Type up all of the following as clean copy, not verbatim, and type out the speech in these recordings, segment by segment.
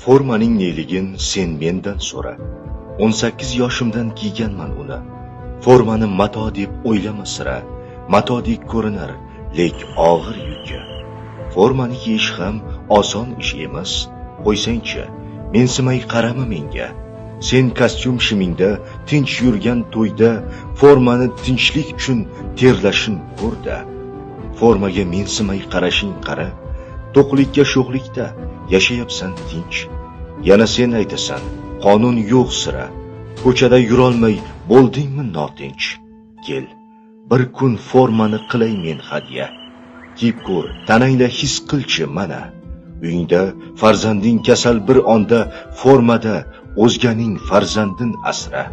Formaning neligin sen mendan so'ra. 18 yoshimdan kiyganman uni. Formani mato deb o'ylama sira. Matodek ko'rinar, lek og'ir yuki. Formani kiyish ham oson ish emas. Qo'ysangchi, mensimay qarama menga. Sen kostyum shimingda tinch yurgan to'yda formani tinchlik uchun terlashin ko'rda. Formaga mensimay qarashing qara. To'qlikka sho'xlikda yashayapsan tinch. Yana sen aytasan, qonun yo'q sira. Ko'chada yurolmay bo'ldingmi notinch? Kel, bir kun formani qilay men hadya. Kiyib ko'r, tanangda his qilchi mana. Uyingda farzanding kasal bir onda formada o'zganing farzandin asra.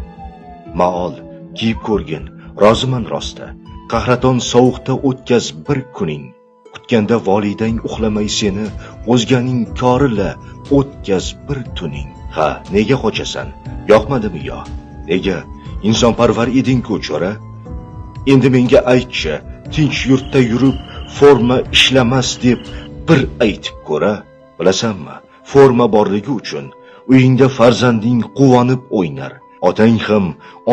Maol, kiyib ko'rgin, roziman rosta. Qahraton sovuqda o'tkaz bir kuning. Kutganda volidang uxlamay seni o'zganing korila o'tkaz bir tuning. Ha, nega qochasan? Yoqmadimi yo? Nega insonparvar eding-ku chora? Endi menga aytchi, tinch yurtda yurib forma ishlamas deb bir aytib ko'ra. Bilasanmi, forma borligi uchun uyingda farzanding quvonib o'ynar. Otang ham,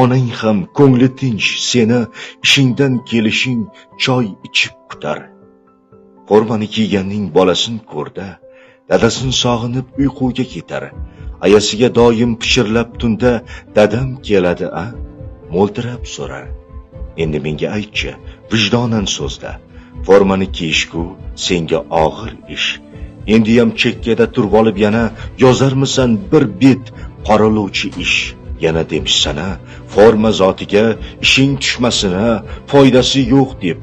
onang ham ko'ngli tinch seni ishingdan kelishing choy ichib kutar. Formani kiyganning bolasin ko'rda, dadasin sog'inib uyquga ketar. Ayasiga doim pichirlab tunda dadam keladi a? Mo'ltirab so'rar. Endi menga aytchi, vijdonan so'zla. Formani kiyishku senga og'ir ish. Endi ham chekkada turib olib yana yozarmisan bir bet qoralovchi ish. Yana demişsana, forma zotiga ishing tushmasina, foydasi yo'q deb.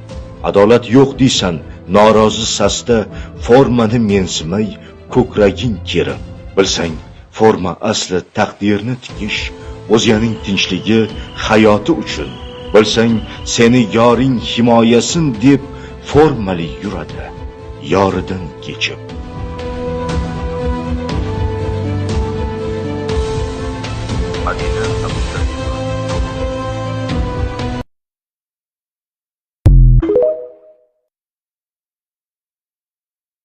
Adolat yo'q deysan, norozi sasda formani mensimay ko'kraging kerib. Bilsang, forma asli taqdirni tikish, o'zganing tinchligi, hayoti uchun. Bilsang, seni yoring himoyasin deb formali yuradi, yoridan kechib. Madina Abu